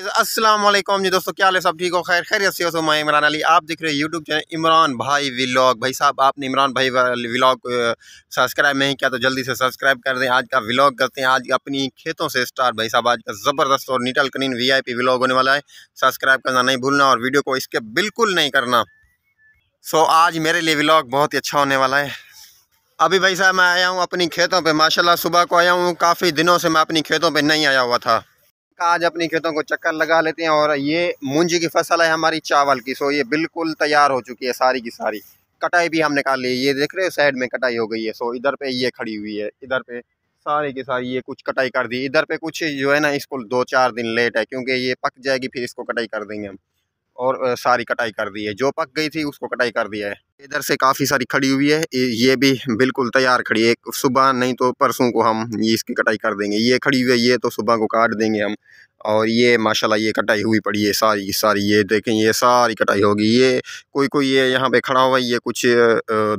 अस्सलाम वालेकुम जी दोस्तों, क्या हाल है? सब ठीक हो? खैर खैरियत से हो? मैं इमरान अली, आप देख रहे हैं यूट्यूब चैनल इमरान भाई व्लॉग। भाई साहब, आपने इमरान भाई व्लॉग सब्सक्राइब नहीं किया तो जल्दी से सब्सक्राइब कर दें। आज का व्लॉग करते हैं, आज अपनी खेतों से स्टार्ट। भाई साहब, आज का ज़बरदस्त और neat and clean VIP vlog होने वाला है। सब्सक्राइब करना नहीं भूलना और वीडियो को इसके बिल्कुल नहीं करना। सो आज मेरे लिए व्लॉग बहुत ही अच्छा होने वाला है। अभी भाई साहब मैं आया हूँ अपनी खेतों पे। माशाल्लाह सुबह को आया हूँ, काफ़ी दिनों से मैं अपनी खेतों पे नहीं आया हुआ था। आज अपनी खेतों को चक्कर लगा लेते हैं। और ये मूंजी की फसल है हमारी चावल की। सो ये बिल्कुल तैयार हो चुकी है, सारी की सारी कटाई भी हम निकाल ली। ये देख रहे हो साइड में कटाई हो गई है। सो इधर पे ये खड़ी हुई है, इधर पे सारी की सारी ये कुछ कटाई कर दी। इधर पे कुछ जो है ना, इसको 2-4 दिन लेट है क्योंकि ये पक जाएगी, फिर इसको कटाई कर देंगे हम। और सारी कटाई कर दी है, जो पक गई थी उसको कटाई कर दिया है। इधर से काफ़ी सारी खड़ी हुई है, ये भी बिल्कुल तैयार खड़ी है। सुबह नहीं तो परसों को हम ये इसकी कटाई कर देंगे। ये खड़ी हुई है, ये तो सुबह को काट देंगे हम। और ये माशाल्लाह ये कटाई हुई पड़ी है सारी की सारी। ये देखें, ये सारी कटाई होगी। ये कोई कोई ये यहाँ पे खड़ा हुआ है, ये कुछ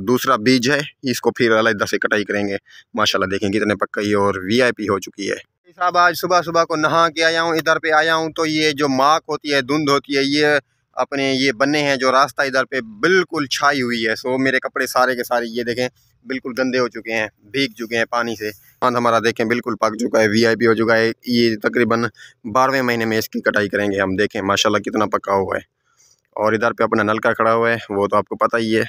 दूसरा बीज है, इसको फिर अलग से कटाई करेंगे। माशाल्लाह देखें कितने पक गई और VIP हो चुकी है। साहब आज सुबह सुबह को नहा के आया हूँ, इधर पे आया हूँ तो ये जो माक होती है, धुंध होती है, ये अपने ये बने हैं जो रास्ता इधर पे बिल्कुल छाई हुई है। सो मेरे कपड़े सारे के सारे ये देखें बिल्कुल गंदे हो चुके हैं, भीग चुके हैं पानी से। धान हमारा देखें बिल्कुल पक चुका है, VIP हो चुका है। ये तकरीबन 12वें महीने में इसकी कटाई करेंगे हम। देखें माशाल्लाह कितना पका हुआ है। और इधर पे अपना नलका खड़ा हुआ है, वो तो आपको पता ही है।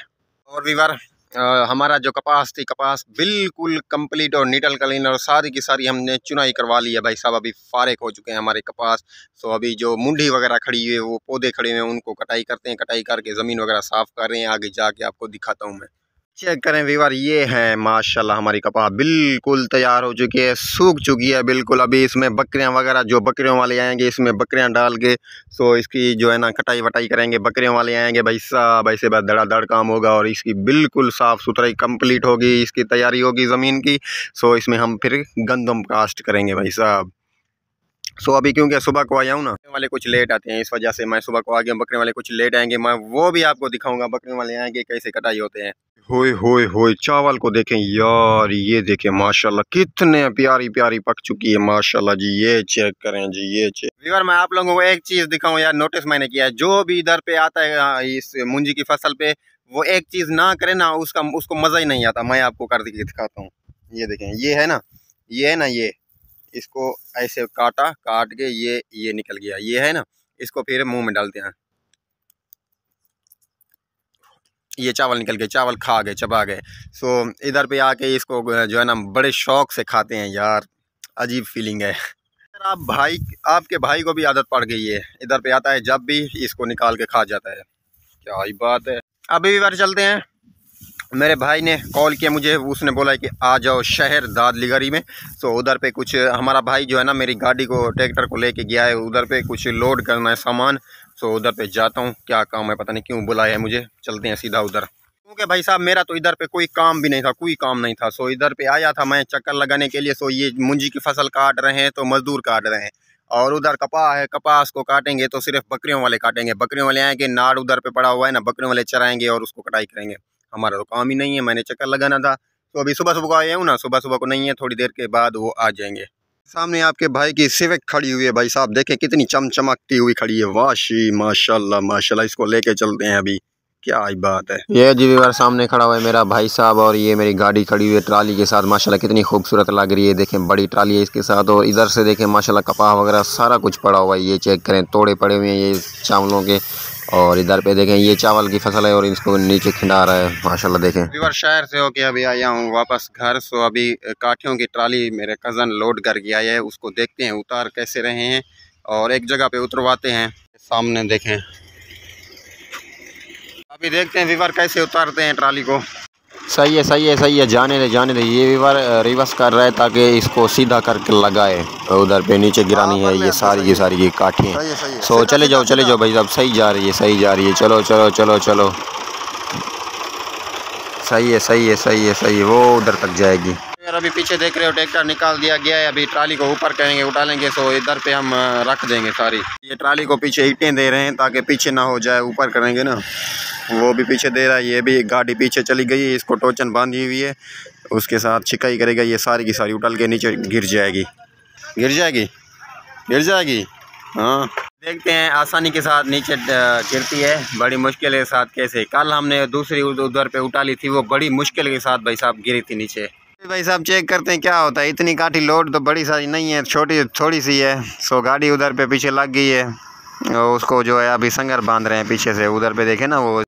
और वीवर हमारा जो कपास थी, कपास बिल्कुल कंप्लीट और नीट एंड क्लीन और सारी की सारी हमने चुनाई करवा ली है। भाई साहब अभी फारिग हो चुके हैं हमारे कपास। सो अभी जो मुंडी वगैरह खड़ी हुई है, वो पौधे खड़े हुए हैं, उनको कटाई करते हैं। कटाई करके ज़मीन वगैरह साफ़ कर रहे हैं, आगे जाके आपको दिखाता हूँ मैं। चेक करें वीवर, ये है माशाल्लाह हमारी कपास बिल्कुल तैयार हो चुकी है, सूख चुकी है बिल्कुल। अभी इसमें बकरियां वगैरह, जो बकरियों वाले आएंगे इसमें बकरियां डाल के सो इसकी जो है ना कटाई वटाई करेंगे। बकरियों वाले आएंगे भाई साहब, ऐसे बाद धड़ाधड़ काम होगा और इसकी बिल्कुल साफ़ सुथराई कंप्लीट होगी, इसकी तैयारी होगी ज़मीन की। सो इसमें हम फिर गंदम कास्ट करेंगे भाई साहब। सो अभी क्योंकि सुबह को आया हूँ ना, बकरे वाले कुछ लेट आते हैं, इस वजह से मैं सुबह को आ गया। बकरे वाले कुछ लेट आएंगे, मैं वो भी आपको दिखाऊंगा। बकरे वाले आएंगे कैसे कटाई होते हैं। होए होए होए, चावल को देखें यार, ये देखें माशाल्लाह कितने प्यारी प्यारी पक चुकी है माशाल्लाह जी। ये चेक करें जी, ये चेक। व्यूअर मैं आप लोगों को एक चीज़ दिखाऊं यार, नोटिस मैंने किया है, जो भी इधर पे आता है इस मूंजी की फसल पे, वो एक चीज़ ना करे ना, उसको मज़ा ही नहीं आता। मैं आपको कर के दिखाता हूँ। ये देखें, ये है ना, ये है ना, ये इसको ऐसे काट के ये निकल गया, ये है ना, इसको फिर मुंह में डालते हैं, ये चावल निकल गए, चावल खा गए, चबा गए। सो इधर पे आके इसको जो है ना बड़े शौक से खाते हैं यार, अजीब फीलिंग है। आप भाई, आपके भाई को भी आदत पड़ गई है, इधर पे आता है जब भी इसको निकाल के खा जाता है। क्या ही बात है। अभी भी बार चलते हैं। मेरे भाई ने कॉल किया मुझे, उसने बोला है कि आ जाओ शहर दादलीगरी में। सो उधर पे कुछ हमारा भाई जो है ना मेरी गाड़ी को, ट्रैक्टर को लेके गया है, उधर पे कुछ लोड करना है सामान। सो उधर पे जाता हूँ, क्या काम है पता नहीं क्यों बुलाया है मुझे। चलते हैं सीधा उधर, क्योंकि भाई साहब मेरा तो इधर पे कोई काम भी नहीं था, कोई काम नहीं था। सो इधर पे आया था मैं चक्कर लगाने के लिए। सो ये मूंजी की फसल काट रहे हैं तो मजदूर काट रहे हैं, और उधर कपास है, कपास को काटेंगे तो सिर्फ बकरियों वाले काटेंगे। बकरियों वाले आएंगे, नाड़ उधर पे पड़ा हुआ है ना, बकरियों वाले चराएंगे और उसको कटाई करेंगे। हमारा तो काम ही नहीं है, मैंने चक्कर लगाना था। तो अभी सुबह सुबह को आया हूँ ना, सुबह सुबह को नहीं है, थोड़ी देर के बाद वो आ जाएंगे। सामने आपके भाई की सिविक खड़ी हुई है भाई साहब, देखें कितनी चमचमकती हुई खड़ी है। वाशी माशाल्लाह माशाल्लाह, इसको लेके चलते हैं अभी। क्या ही बात है। ये जी व्यूअर सामने खड़ा हुआ है मेरा भाई साहब, और ये मेरी गाड़ी खड़ी हुई है ट्राली के साथ। माशाल्लाह कितनी खूबसूरत लग रही है, देखें बड़ी ट्राली है इसके साथ। और इधर से देखें माशाल्लाह कपास वगैरह सारा कुछ पड़ा हुआ है, ये चेक करें, तोड़े पड़े हुए हैं ये चावलों के। और इधर पे देखें ये चावल की फसल है और इसको नीचे खिंडा रहा है माशाल्लाह देखें। व्यूअर शहर से होके अभी आया हूँ वापस घर। सो अभी काठियों की ट्राली मेरे कज़न लोड करके आया है, उसको देखते हैं उतार कैसे रहे हैं और एक जगह पे उतरवाते हैं। सामने देखें, अभी देखते हैं वीवर कैसे उतारते हैं ट्राली को। सही है सही है सही है, जाने दे जाने दे। ये वीवर रिवर्स कर रहा है ताकि इसको सीधा करके लगाए, उधर पे नीचे गिरानी है ये सारी की सारी ये काठें। सो चले जाओ भाई साहब, सही जा रही है सही जा रही है। चलो चलो चलो चलो, सही है सही है सही है सही है, वो उधर तक जाएगी। अभी पीछे देख रहे हो ट्रैक्टर निकाल दिया गया है, अभी ट्राली को ऊपर करेंगे, उठा लेंगे। सो इधर पे हम रख देंगे सारी। ये ट्राली को पीछे ईंटें दे रहे हैं ताकि पीछे ना हो जाए, ऊपर करेंगे ना। वो भी पीछे दे रहा है, ये भी गाड़ी पीछे चली गई है, इसको टोचन बांधी हुई है, उसके साथ छिकाई करेगा। ये सारी की सारी उठल के नीचे गिर जाएगी, गिर जाएगी, गिर जाएगी। हाँ देखते हैं आसानी के साथ नीचे गिरती है, बड़ी मुश्किल के साथ कैसे। कल हमने दूसरी उधर पे उठा ली थी, वो बड़ी मुश्किल के साथ भाई साहब गिरी थी नीचे। भाई साहब चेक करते हैं क्या होता है। इतनी काठी लोड तो बड़ी सारी नहीं है, छोटी थोड़ी सी है। सो गाड़ी उधर पे पीछे लग गई है, उसको जो है अभी संगर बांध रहे हैं पीछे से। उधर पे देखे ना वो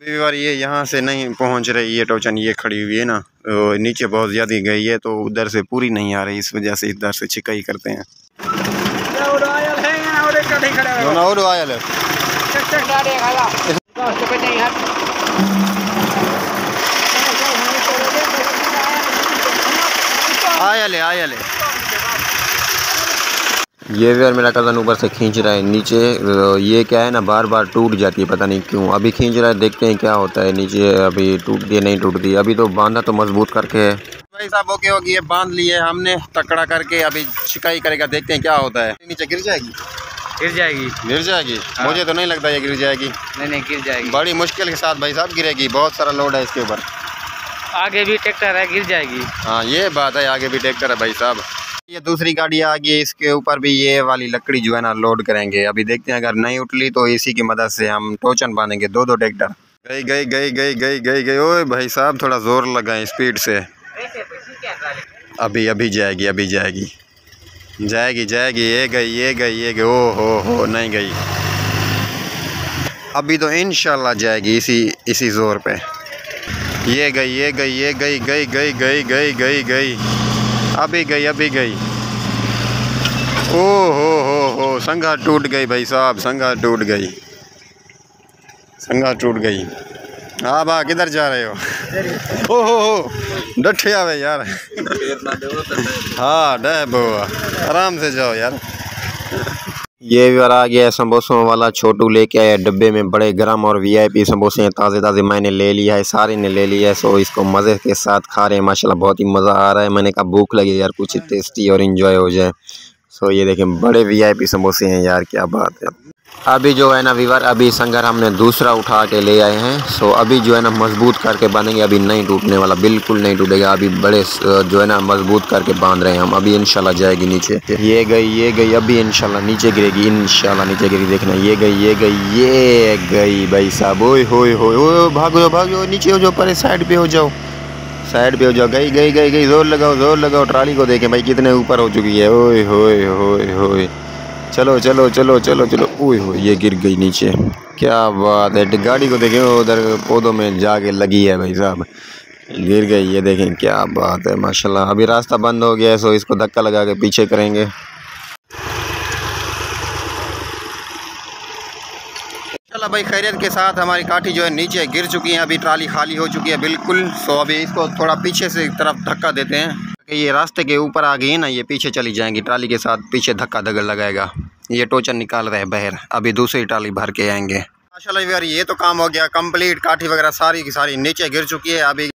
बार ये यहाँ से नहीं पहुँच रही है टोचन, ये खड़ी हुई है ना, तो नीचे बहुत ज़्यादा गई है, तो उधर से पूरी नहीं आ रही, इस वजह से इधर से छिकाई करते हैं। आया ले ये भी और मेरा कज़न ऊपर से खींच रहा है नीचे। ये क्या है ना, बार बार टूट जाती है, पता नहीं क्यों। अभी खींच रहा है, देखते हैं क्या होता है नीचे। अभी टूटती है नहीं टूटती, अभी तो बांधा तो मजबूत करके है। भाई साहब ओके हो गई है, बांध लिए हमने तकड़ा करके। अभी शिकाई करेगा, देखते हैं क्या होता है। नीचे गिर जाएगी हाँ। मुझे तो नहीं लगता ये गिर जाएगी। नहीं गिर जाएगी, बड़ी मुश्किल के साथ भाई साहब गिरेगी, बहुत सारा लोड है इसके ऊपर। आगे भी ट्रैक्टर है, गिर जाएगी। हाँ ये बात है, आगे भी ट्रैक्टर है भाई साहब। ये दूसरी गाड़ी आ गई, इसके ऊपर भी ये वाली लकड़ी जो है ना लोड करेंगे। अभी देखते हैं, अगर नहीं उठली तो इसी की मदद से हम टोचन बांधेंगे। दो ट्रैक्टर गई। ओए भाई साहब थोड़ा जोर लगाएं स्पीड से। अभी जाएगी। ये गई। ओ हो नहीं गई। अभी तो इंशाल्लाह जाएगी इसी जोर पे। ये गई। अभी गई। ओ हो संगा टूट गई भाई साहब, संगा टूट गई। हाँ बा किधर जा रहे हो? ओ हो डठे आवे यार। हाँ डबो आराम से जाओ यार। ये भी आ गया समोसों वाला, छोटू लेके आया डब्बे में बड़े गरम और वीआईपी समोसे हैं, ताज़े मैंने ले लिया है, सारे ने ले लिया है। सो इसको मज़े के साथ खा रहे हैं, माशाल्लाह बहुत ही मज़ा आ रहा है। मैंने कहा भूख लगी यार, कुछ टेस्टी और इन्जॉय हो जाए। सो ये देखें बड़े वीआईपी समोसे हैं यार, क्या बात है। अभी जो है ना वीवर, अभी संगर हमने दूसरा उठा के ले आए हैं। सो अभी जो है ना मजबूत करके बांधेंगे, अभी नहीं टूटने वाला, बिल्कुल नहीं टूटेगा। अभी बड़े जो है ना मजबूत करके बांध रहे हैं हम। अभी इंशाल्लाह जाएगी नीचे। ये गई। अभी इंशाल्लाह नीचे गिरेगी, देखना। ये गई भाई साहब। ओए होए भागो नीचे हो जाओ, परे साइड पे हो जाओ। गई। जोर लगाओ। ट्राली को देखें भाई कितने ऊपर हो चुकी है। ओए होए चलो। ओए हो ये गिर गई नीचे, क्या बात है। गाड़ी को देखें उधर पौधों में जाके लगी है भाई साहब, गिर गई। ये देखें क्या बात है माशाल्लाह। अभी रास्ता बंद हो गया है, सो इसको धक्का लगा के पीछे करेंगे। चलो भाई खैरियत के साथ हमारी काठी जो है नीचे गिर चुकी है, अभी ट्राली खाली हो चुकी है बिल्कुल। सो अभी इसको थोड़ा पीछे से तरफ धक्का देते हैं कि ये रास्ते के ऊपर आ गई है ना, ये पीछे चली जाएंगी। ट्राली के साथ पीछे धक्का लगाएगा। ये टोचन निकाल रहे हैं बाहर, अभी दूसरी ट्राली भर के आएंगे। माशाल्लाह यार ये तो काम हो गया कंप्लीट। काठी वगैरह सारी की सारी नीचे गिर चुकी है। अभी